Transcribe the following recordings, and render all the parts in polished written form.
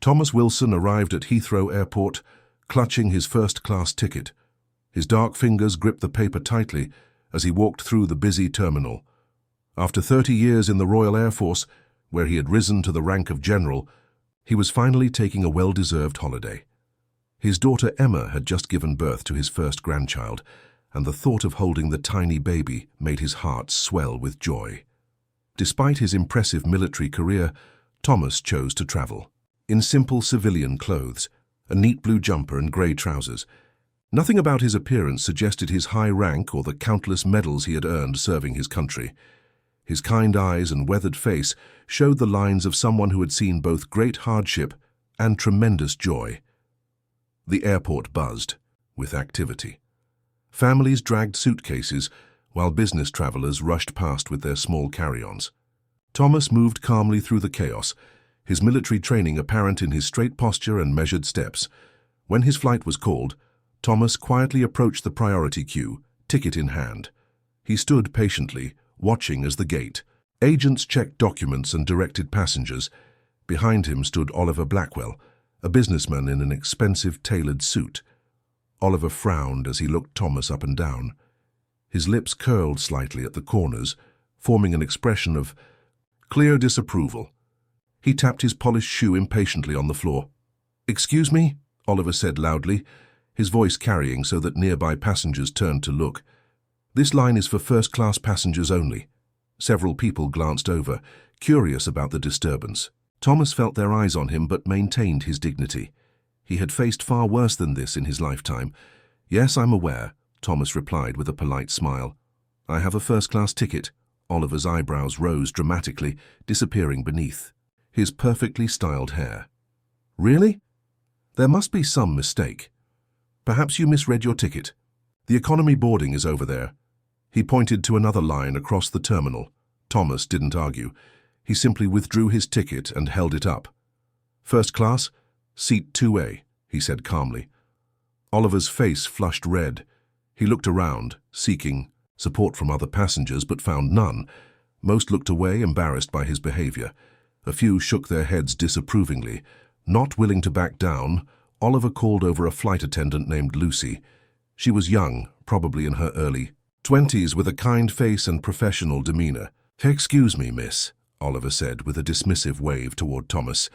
Thomas Wilson arrived at Heathrow Airport, clutching his first-class ticket. His dark fingers gripped the paper tightly as he walked through the busy terminal. After 30 years in the Royal Air Force, where he had risen to the rank of general, he was finally taking a well-deserved holiday. His daughter Emma had just given birth to his first grandchild, and the thought of holding the tiny baby made his heart swell with joy. Despite his impressive military career, Thomas chose to travel. In simple civilian clothes, a neat blue jumper and grey trousers. Nothing about his appearance suggested his high rank or the countless medals he had earned serving his country. His kind eyes and weathered face showed the lines of someone who had seen both great hardship and tremendous joy. The airport buzzed with activity. Families dragged suitcases, while business travelers rushed past with their small carry-ons. Thomas moved calmly through the chaos, his military training apparent in his straight posture and measured steps. When his flight was called, Thomas quietly approached the priority queue, ticket in hand. He stood patiently, watching as the gate. Agents checked documents and directed passengers. Behind him stood Oliver Blackwell, a businessman in an expensive tailored suit. Oliver frowned as he looked Thomas up and down. His lips curled slightly at the corners, forming an expression of clear disapproval. He tapped his polished shoe impatiently on the floor. "Excuse me?" Oliver said loudly, his voice carrying so that nearby passengers turned to look. "This line is for first-class passengers only." Several people glanced over, curious about the disturbance. Thomas felt their eyes on him but maintained his dignity. He had faced far worse than this in his lifetime. "Yes, I'm aware," Thomas replied with a polite smile. "I have a first-class ticket." Oliver's eyebrows rose dramatically, disappearing beneath his perfectly styled hair. "Really? There must be some mistake. Perhaps you misread your ticket. The economy boarding is over there." He pointed to another line across the terminal. Thomas didn't argue. He simply withdrew his ticket and held it up. "First class, seat 2A, he said calmly. Oliver's face flushed red. He looked around, seeking support from other passengers, but found none. Most looked away, embarrassed by his behavior. A few shook their heads disapprovingly. Not willing to back down, Oliver called over a flight attendant named Lucy. She was young, probably in her early 20s, with a kind face and professional demeanor. "Excuse me, miss," Oliver said with a dismissive wave toward Thomas.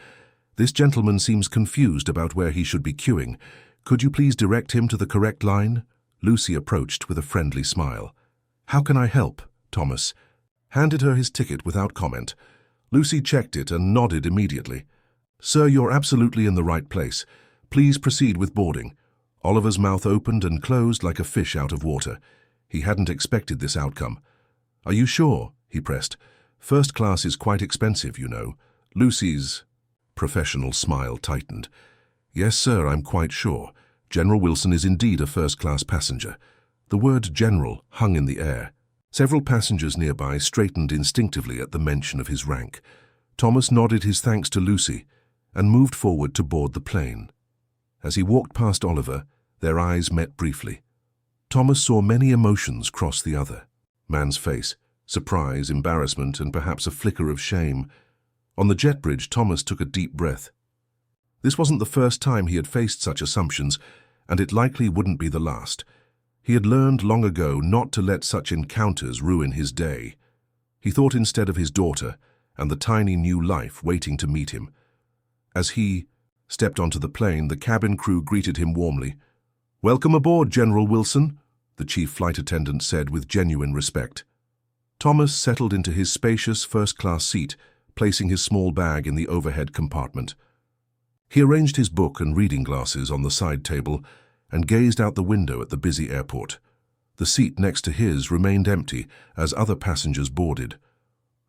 "This gentleman seems confused about where he should be queuing. Could you please direct him to the correct line?" Lucy approached with a friendly smile. "How can I help?" Thomas handed her his ticket without comment. Lucy checked it and nodded immediately. "Sir, you're absolutely in the right place. Please proceed with boarding." Oliver's mouth opened and closed like a fish out of water. He hadn't expected this outcome. "Are you sure?" he pressed. "First class is quite expensive, you know." Lucy's professional smile tightened. "Yes, sir, I'm quite sure. General Wilson is indeed a first-class passenger." The word general hung in the air. Several passengers nearby straightened instinctively at the mention of his rank. Thomas nodded his thanks to Lucy and moved forward to board the plane. As he walked past Oliver, their eyes met briefly. Thomas saw many emotions cross the other man's face: surprise, embarrassment, and perhaps a flicker of shame. On the jet bridge, Thomas took a deep breath. This wasn't the first time he had faced such assumptions, and it likely wouldn't be the last. He had learned long ago not to let such encounters ruin his day. He thought instead of his daughter and the tiny new life waiting to meet him. As he stepped onto the plane, the cabin crew greeted him warmly. "Welcome aboard, General Wilson," the chief flight attendant said with genuine respect. Thomas settled into his spacious first-class seat, placing his small bag in the overhead compartment. He arranged his book and reading glasses on the side table and gazed out the window at the busy airport. The seat next to his remained empty as other passengers boarded.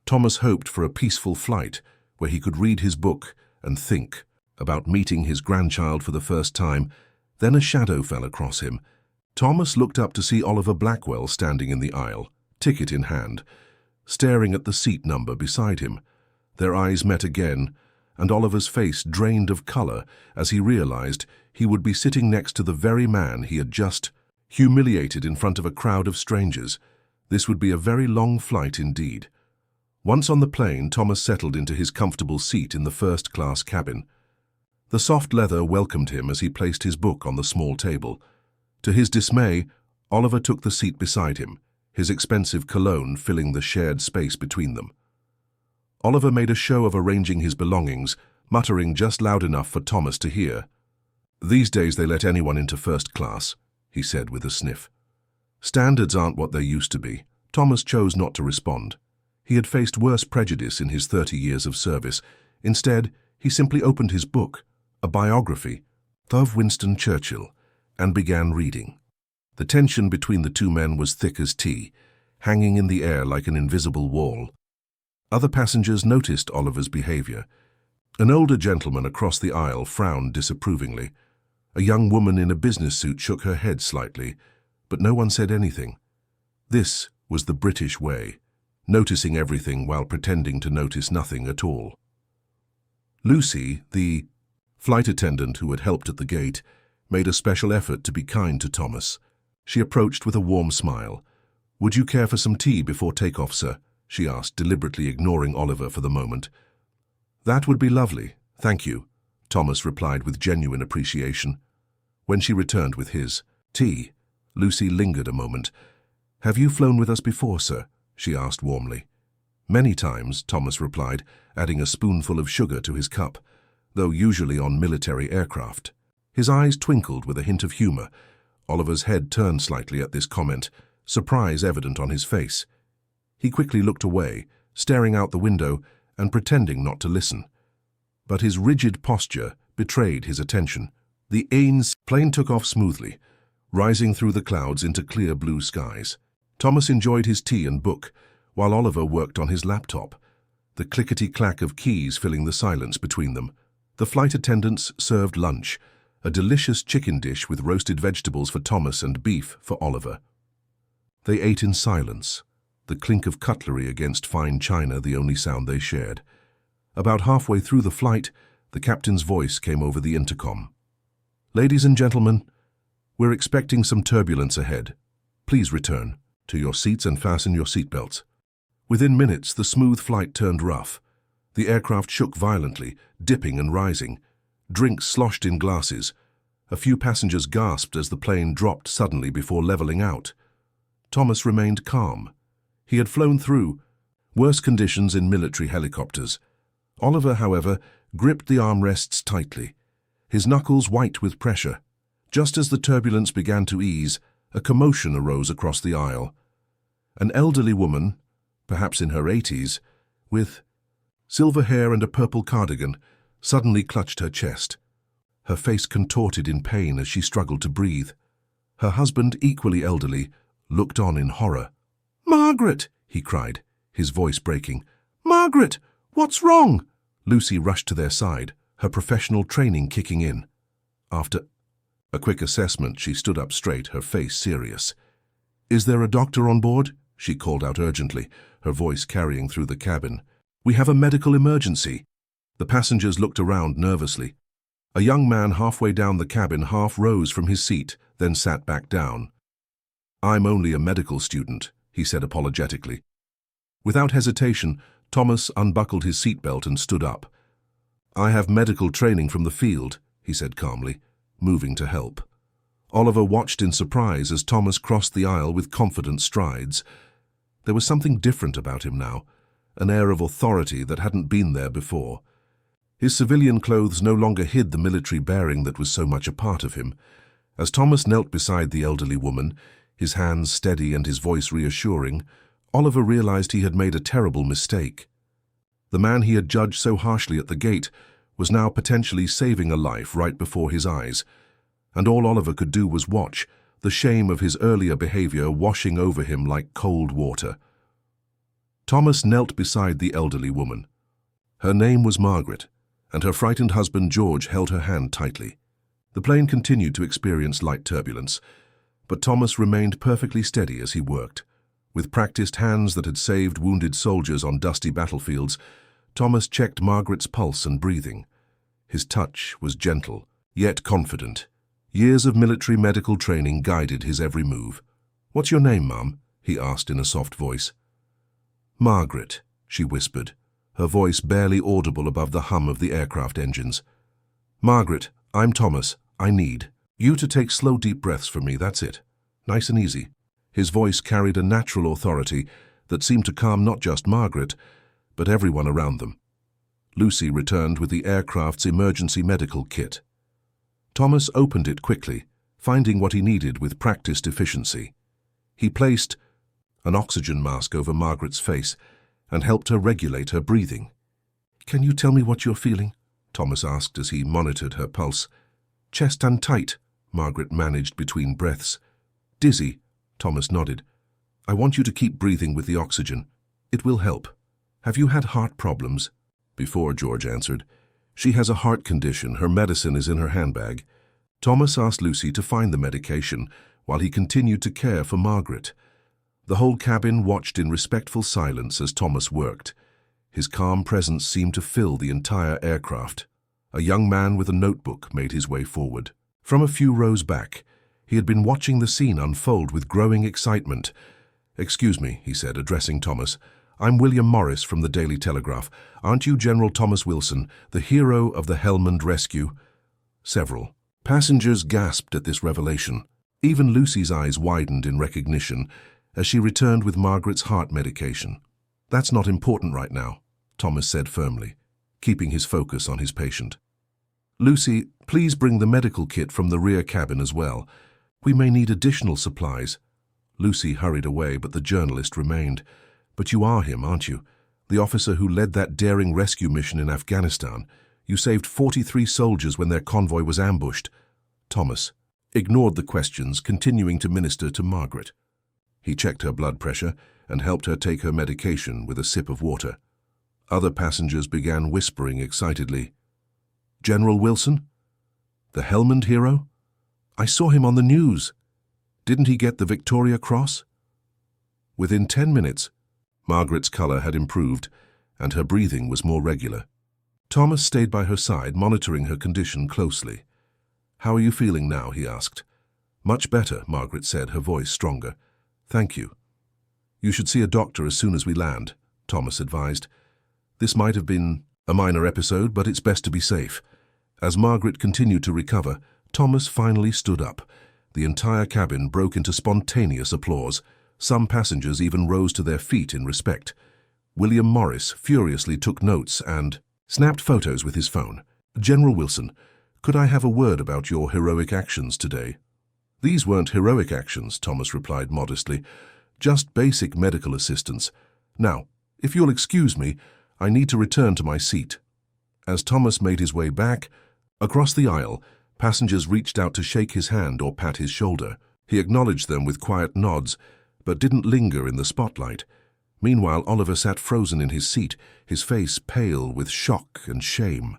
Thomas hoped for a peaceful flight where he could read his book and think about meeting his grandchild for the first time. Then a shadow fell across him. Thomas looked up to see Oliver Blackwell standing in the aisle, ticket in hand, staring at the seat number beside him. Their eyes met again, and Oliver's face drained of color as he realized he would be sitting next to the very man he had just humiliated in front of a crowd of strangers. This would be a very long flight indeed. Once on the plane, Thomas settled into his comfortable seat in the first-class cabin. The soft leather welcomed him as he placed his book on the small table. To his dismay, Oliver took the seat beside him, his expensive cologne filling the shared space between them. Oliver made a show of arranging his belongings, muttering just loud enough for Thomas to hear. "These days they let anyone into first class," he said with a sniff. "Standards aren't what they used to be." Thomas chose not to respond. He had faced worse prejudice in his 30 years of service. Instead, he simply opened his book, a biography of Winston Churchill, and began reading. The tension between the two men was thick as tea, hanging in the air like an invisible wall. Other passengers noticed Oliver's behavior. An older gentleman across the aisle frowned disapprovingly. A young woman in a business suit shook her head slightly, but no one said anything. This was the British way, noticing everything while pretending to notice nothing at all. Lucy, the flight attendant who had helped at the gate, made a special effort to be kind to Thomas. She approached with a warm smile. "Would you care for some tea before takeoff, sir?" she asked, deliberately ignoring Oliver for the moment. "That would be lovely, thank you," Thomas replied with genuine appreciation. When she returned with his tea, Lucy lingered a moment. "Have you flown with us before, sir?" she asked warmly. "Many times," Thomas replied, adding a spoonful of sugar to his cup, though usually on military aircraft. His eyes twinkled with a hint of humor. Oliver's head turned slightly at this comment, surprise evident on his face. He quickly looked away, staring out the window and pretending not to listen. But his rigid posture betrayed his attention. The Ains plane took off smoothly, rising through the clouds into clear blue skies. Thomas enjoyed his tea and book, while Oliver worked on his laptop, the clickety-clack of keys filling the silence between them. The flight attendants served lunch, a delicious chicken dish with roasted vegetables for Thomas and beef for Oliver. They ate in silence, the clink of cutlery against fine china the only sound they shared. About halfway through the flight, the captain's voice came over the intercom. "Ladies and gentlemen, we're expecting some turbulence ahead. Please return to your seats and fasten your seatbelts." Within minutes, the smooth flight turned rough. The aircraft shook violently, dipping and rising. Drinks sloshed in glasses. A few passengers gasped as the plane dropped suddenly before leveling out. Thomas remained calm. He had flown through worse conditions in military helicopters. Oliver, however, gripped the armrests tightly, his knuckles white with pressure. Just as the turbulence began to ease, a commotion arose across the aisle. An elderly woman, perhaps in her 80s, with silver hair and a purple cardigan, suddenly clutched her chest. Her face contorted in pain as she struggled to breathe. Her husband, equally elderly, looked on in horror. "Margaret!" he cried, his voice breaking. "Margaret! What's wrong?" Lucy rushed to their side, her professional training kicking in. After a quick assessment, she stood up straight, her face serious. "Is there a doctor on board?" she called out urgently, her voice carrying through the cabin. "We have a medical emergency." The passengers looked around nervously. A young man halfway down the cabin half rose from his seat, then sat back down. "I'm only a medical student," he said apologetically. Without hesitation, Thomas unbuckled his seatbelt and stood up. "I have medical training from the field," he said calmly, moving to help. Oliver watched in surprise as Thomas crossed the aisle with confident strides. There was something different about him now, an air of authority that hadn't been there before. His civilian clothes no longer hid the military bearing that was so much a part of him. As Thomas knelt beside the elderly woman, his hands steady and his voice reassuring, Oliver realized he had made a terrible mistake. The man he had judged so harshly at the gate was now potentially saving a life right before his eyes, and all Oliver could do was watch, the shame of his earlier behavior washing over him like cold water. Thomas knelt beside the elderly woman. Her name was Margaret, and her frightened husband George held her hand tightly. The plane continued to experience light turbulence, but Thomas remained perfectly steady as he worked. With practiced hands that had saved wounded soldiers on dusty battlefields, Thomas checked Margaret's pulse and breathing. His touch was gentle, yet confident. Years of military medical training guided his every move. "What's your name, Mum?" he asked in a soft voice. "Margaret," she whispered, her voice barely audible above the hum of the aircraft engines. Margaret, I'm Thomas. I need you to take slow, deep breaths for me, that's it. Nice and easy. His voice carried a natural authority that seemed to calm not just Margaret, but everyone around them. Lucy returned with the aircraft's emergency medical kit. Thomas opened it quickly, finding what he needed with practiced efficiency. He placed an oxygen mask over Margaret's face and helped her regulate her breathing. "Can you tell me what you're feeling?" Thomas asked as he monitored her pulse. "Chest and tight," Margaret managed between breaths. "Dizzy," Thomas nodded. "I want you to keep breathing with the oxygen. It will help. Have you had heart problems?" "Before," George answered. "She has a heart condition. Her medicine is in her handbag." Thomas asked Lucy to find the medication while he continued to care for Margaret. The whole cabin watched in respectful silence as Thomas worked. His calm presence seemed to fill the entire aircraft. A young man with a notebook made his way forward. From a few rows back, he had been watching the scene unfold with growing excitement. "Excuse me," he said, addressing Thomas. "I'm William Morris from the Daily Telegraph. Aren't you General Thomas Wilson, the hero of the Helmand rescue?" Several passengers gasped at this revelation. Even Lucy's eyes widened in recognition as she returned with Margaret's heart medication. "That's not important right now," Thomas said firmly, keeping his focus on his patient. "Lucy, please bring the medical kit from the rear cabin as well. We may need additional supplies." Lucy hurried away, but the journalist remained. "But you are him, aren't you? The officer who led that daring rescue mission in Afghanistan. You saved 43 soldiers when their convoy was ambushed." Thomas ignored the questions, continuing to minister to Margaret. He checked her blood pressure and helped her take her medication with a sip of water. Other passengers began whispering excitedly. "General Wilson? The Helmand hero? I saw him on the news. Didn't he get the Victoria Cross?" Within 10 minutes, Margaret's color had improved and her breathing was more regular. Thomas stayed by her side, monitoring her condition closely. "How are you feeling now?" he asked. "Much better," Margaret said, her voice stronger. "Thank you." "You should see a doctor as soon as we land," Thomas advised. "This might have been a minor episode, but it's best to be safe." As Margaret continued to recover, Thomas finally stood up. The entire cabin broke into spontaneous applause. Some passengers even rose to their feet in respect. William Morris furiously took notes and snapped photos with his phone. "General Wilson, could I have a word about your heroic actions today?" "These weren't heroic actions," Thomas replied modestly. "Just basic medical assistance. Now, if you'll excuse me, I need to return to my seat." As Thomas made his way back, across the aisle, passengers reached out to shake his hand or pat his shoulder. He acknowledged them with quiet nods, but didn't linger in the spotlight. Meanwhile, Oliver sat frozen in his seat, his face pale with shock and shame.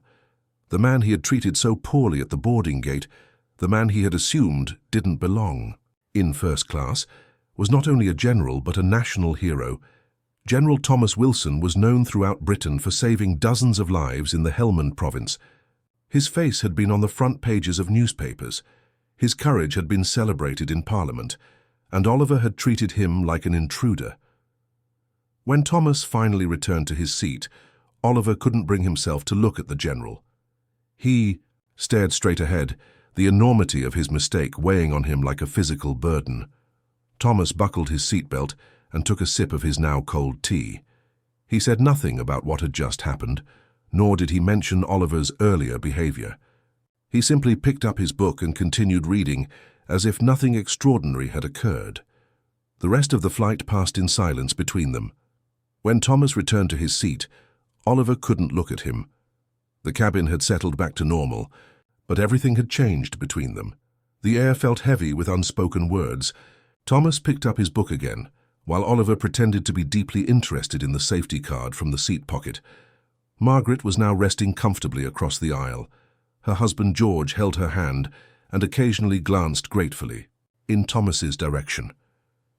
The man he had treated so poorly at the boarding gate, the man he had assumed didn't belong in first class, was not only a general but a national hero. General Thomas Wilson was known throughout Britain for saving dozens of lives in the Helmand province. His face had been on the front pages of newspapers. His courage had been celebrated in Parliament, and Oliver had treated him like an intruder. When Thomas finally returned to his seat, Oliver couldn't bring himself to look at the general. He stared straight ahead, the enormity of his mistake weighing on him like a physical burden. Thomas buckled his seatbelt and took a sip of his now cold tea. He said nothing about what had just happened, nor did he mention Oliver's earlier behavior. He simply picked up his book and continued reading, as if nothing extraordinary had occurred. The rest of the flight passed in silence between them. When Thomas returned to his seat, Oliver couldn't look at him. The cabin had settled back to normal, but everything had changed between them. The air felt heavy with unspoken words. Thomas picked up his book again, while Oliver pretended to be deeply interested in the safety card from the seat pocket. Margaret was now resting comfortably across the aisle. Her husband George held her hand and occasionally glanced gratefully in Thomas's direction.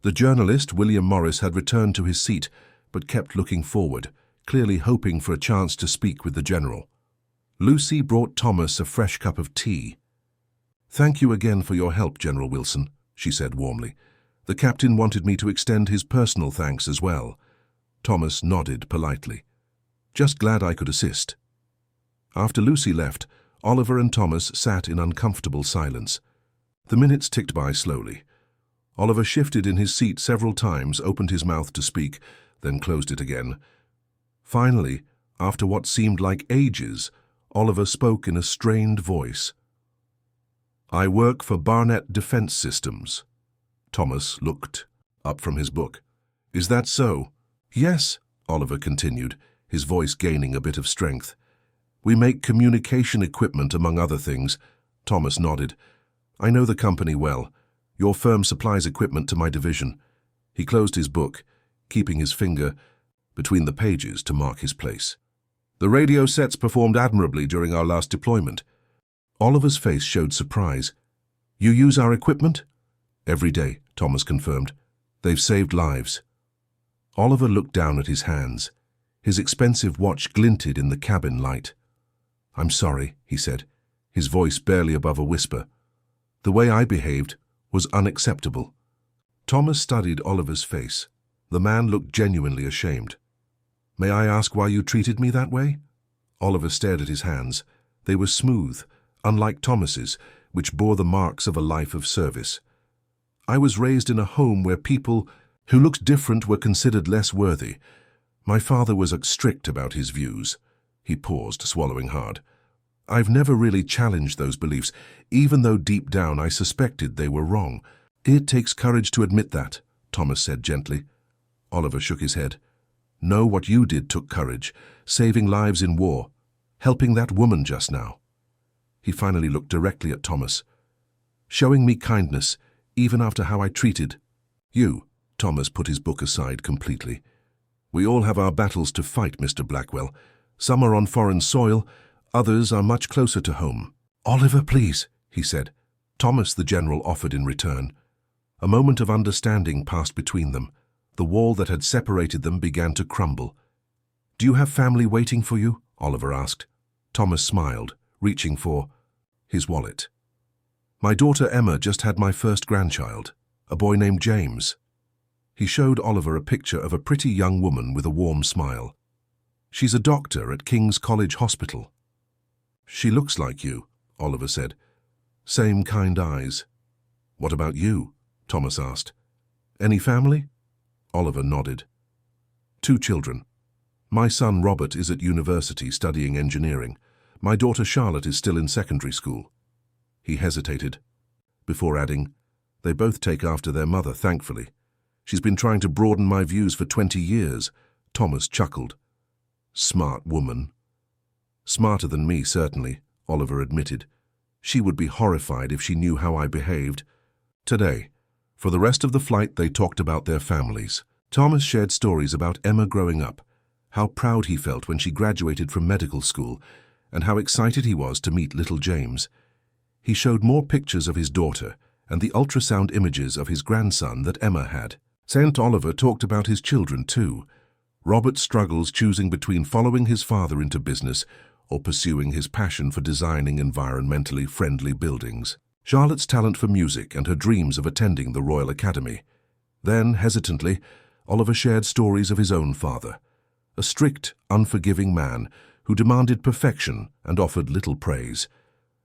The journalist, William Morris, had returned to his seat, but kept looking forward, clearly hoping for a chance to speak with the general. Lucy brought Thomas a fresh cup of tea. "Thank you again for your help, General Wilson," she said warmly. "The captain wanted me to extend his personal thanks as well." Thomas nodded politely. "Just glad I could assist." After Lucy left, Oliver and Thomas sat in uncomfortable silence. The minutes ticked by slowly. Oliver shifted in his seat several times, opened his mouth to speak, then closed it again. Finally, after what seemed like ages, Oliver spoke in a strained voice. "I work for Barnett Defense Systems." Thomas looked up from his book. "Is that so?" "Yes," Oliver continued, his voice gaining a bit of strength. "We make communication equipment, among other things." Thomas nodded. "I know the company well. Your firm supplies equipment to my division." He closed his book, keeping his finger between the pages to mark his place. "The radio sets performed admirably during our last deployment." Oliver's face showed surprise. "You use our equipment?" "Every day," Thomas confirmed. "They've saved lives." Oliver looked down at his hands. His expensive watch glinted in the cabin light. "I'm sorry," he said, his voice barely above a whisper. "The way I behaved was unacceptable." Thomas studied Oliver's face. The man looked genuinely ashamed. "May I ask why you treated me that way?" Oliver stared at his hands. They were smooth, unlike Thomas's, which bore the marks of a life of service. "I was raised in a home where people who looked different were considered less worthy. My father was strict about his views." He paused, swallowing hard. "I've never really challenged those beliefs, even though deep down I suspected they were wrong." "It takes courage to admit that," Thomas said gently. Oliver shook his head. "No, what you did took courage, saving lives in war, helping that woman just now." He finally looked directly at Thomas. "Showing me kindness, even after how I treated you." Thomas put his book aside completely. "We all have our battles to fight, Mr. Blackwell. Some are on foreign soil, others are much closer to home." "Oliver, please," he said. Thomas, the general, offered in return. A moment of understanding passed between them. The wall that had separated them began to crumble. "Do you have family waiting for you?" Oliver asked. Thomas smiled, reaching for his wallet. "My daughter Emma just had my first grandchild, a boy named James." He showed Oliver a picture of a pretty young woman with a warm smile. "She's a doctor at King's College Hospital." "She looks like you," Oliver said. "Same kind eyes." "What about you?" Thomas asked. "Any family?" Oliver nodded. "2 children. My son Robert is at university studying engineering. My daughter Charlotte is still in secondary school." He hesitated, before adding, "They both take after their mother, thankfully. She's been trying to broaden my views for 20 years. Thomas chuckled. "Smart woman." "Smarter than me, certainly," Oliver admitted. "She would be horrified if she knew how I behaved." Today, for the rest of the flight, they talked about their families. Thomas shared stories about Emma growing up, how proud he felt when she graduated from medical school, and how excited he was to meet little James. He showed more pictures of his daughter and the ultrasound images of his grandson that Emma had. St. Oliver talked about his children too. Robert's struggles choosing between following his father into business or pursuing his passion for designing environmentally friendly buildings. Charlotte's talent for music and her dreams of attending the Royal Academy. Then, hesitantly, Oliver shared stories of his own father, a strict, unforgiving man who demanded perfection and offered little praise,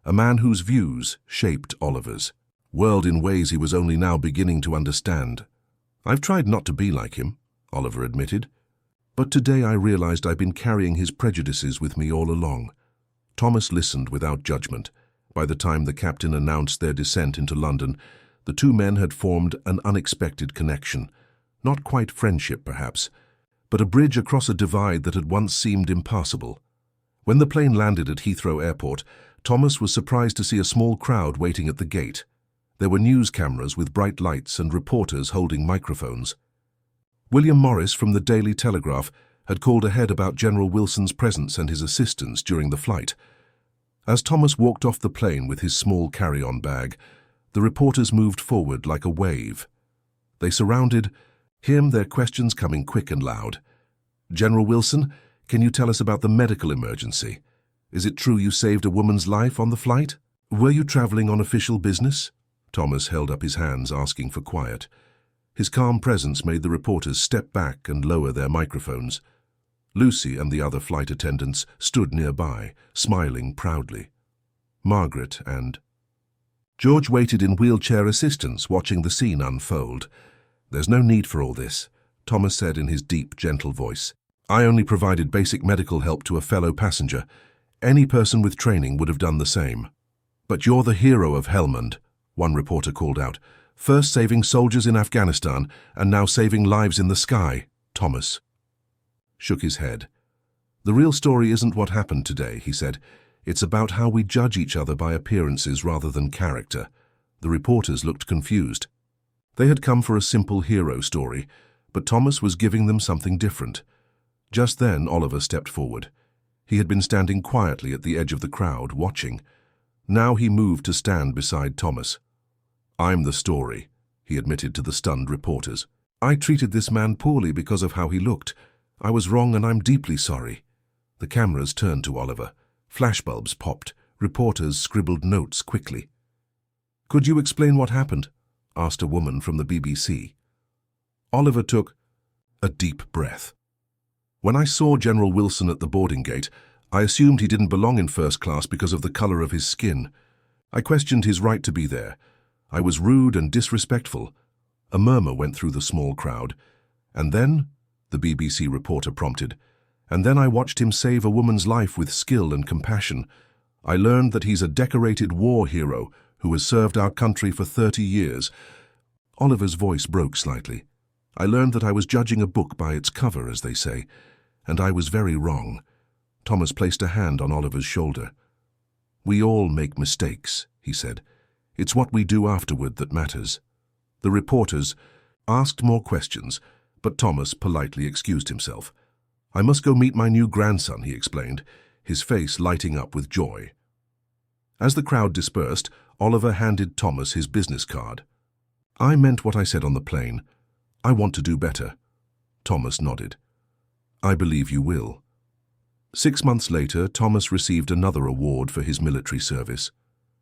a man whose views shaped Oliver's world in ways he was only now beginning to understand. "I've tried not to be like him," Oliver admitted, "but today I realized I've been carrying his prejudices with me all along." Thomas listened without judgment. By the time the captain announced their descent into London, the 2 men had formed an unexpected connection. Not quite friendship, perhaps, but a bridge across a divide that had once seemed impassable. When the plane landed at Heathrow Airport, Thomas was surprised to see a small crowd waiting at the gate. There were news cameras with bright lights and reporters holding microphones. William Morris from the Daily Telegraph had called ahead about General Wilson's presence and his assistance during the flight. As Thomas walked off the plane with his small carry-on bag, the reporters moved forward like a wave. They surrounded him, their questions coming quick and loud. "General Wilson, can you tell us about the medical emergency? Is it true you saved a woman's life on the flight? Were you traveling on official business?" Thomas held up his hands, asking for quiet. His calm presence made the reporters step back and lower their microphones. Lucy and the other flight attendants stood nearby, smiling proudly. Margaret and George waited in wheelchair assistance, watching the scene unfold. "There's no need for all this," Thomas said in his deep, gentle voice. "I only provided basic medical help to a fellow passenger. Any person with training would have done the same." "But you're the hero of Helmand," one reporter called out. "First saving soldiers in Afghanistan, and now saving lives in the sky." Thomas shook his head. "The real story isn't what happened today," he said. "It's about how we judge each other by appearances rather than character." The reporters looked confused. They had come for a simple hero story, but Thomas was giving them something different. Just then, Oliver stepped forward. He had been standing quietly at the edge of the crowd, watching. Now he moved to stand beside Thomas. "I'm the story," he admitted to the stunned reporters. "I treated this man poorly because of how he looked. I was wrong and I'm deeply sorry." The cameras turned to Oliver. Flashbulbs popped. Reporters scribbled notes quickly. "Could you explain what happened?" asked a woman from the BBC. Oliver took a deep breath. "When I saw General Wilson at the boarding gate, I assumed he didn't belong in first class because of the color of his skin. I questioned his right to be there. I was rude and disrespectful." A murmur went through the small crowd. "And then," the BBC reporter prompted, "and then I watched him save a woman's life with skill and compassion. I learned that he's a decorated war hero who has served our country for 30 years. Oliver's voice broke slightly. "I learned that I was judging a book by its cover, as they say, and I was very wrong." Thomas placed a hand on Oliver's shoulder. "We all make mistakes," he said. "It's what we do afterward that matters." The reporters asked more questions, but Thomas politely excused himself. "I must go meet my new grandson," he explained, his face lighting up with joy. As the crowd dispersed, Oliver handed Thomas his business card. "I meant what I said on the plane. I want to do better." Thomas nodded. "I believe you will." 6 months later, Thomas received another award for his military service.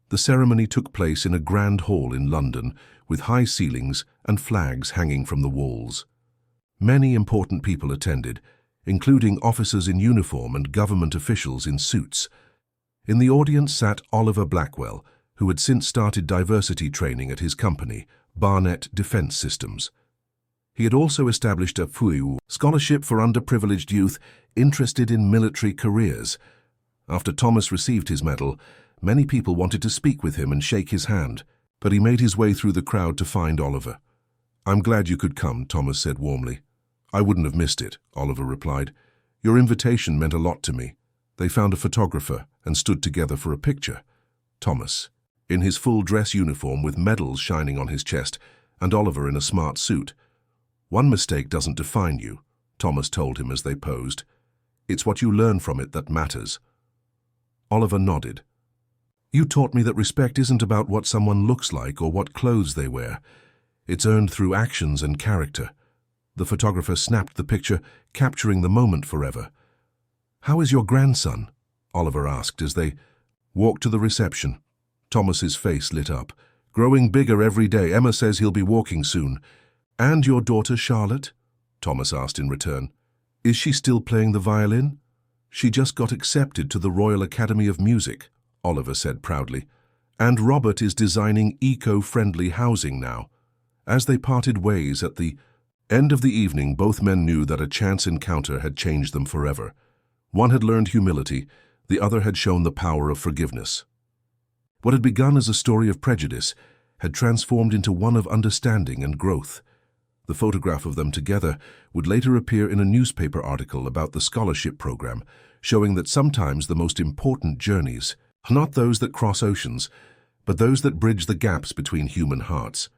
The ceremony took place in a grand hall in London, with high ceilings and flags hanging from the walls. Many important people attended, including officers in uniform and government officials in suits. In the audience sat Oliver Blackwell, who had since started diversity training at his company, Barnett Defence Systems. He had also established a FUIU scholarship for underprivileged youth interested in military careers. After Thomas received his medal, many people wanted to speak with him and shake his hand, but he made his way through the crowd to find Oliver. "I'm glad you could come," Thomas said warmly. "I wouldn't have missed it," Oliver replied. "Your invitation meant a lot to me." They found a photographer and stood together for a picture. Thomas, in his full dress uniform with medals shining on his chest, and Oliver in a smart suit. "One mistake doesn't define you," Thomas told him as they posed. "It's what you learn from it that matters." Oliver nodded. "You taught me that respect isn't about what someone looks like or what clothes they wear. It's earned through actions and character." The photographer snapped the picture, capturing the moment forever. "How is your grandson?" Oliver asked as they walked to the reception. Thomas's face lit up. "Growing bigger every day. Emma says he'll be walking soon." "And your daughter Charlotte?" Thomas asked in return. "Is she still playing the violin?" "She just got accepted to the Royal Academy of Music," Oliver said proudly. "And Robert is designing eco-friendly housing now." As they parted ways at the end of the evening, both men knew that a chance encounter had changed them forever. One had learned humility, the other had shown the power of forgiveness. What had begun as a story of prejudice had transformed into one of understanding and growth. The photograph of them together would later appear in a newspaper article about the scholarship program, showing that sometimes the most important journeys are not those that cross oceans, but those that bridge the gaps between human hearts.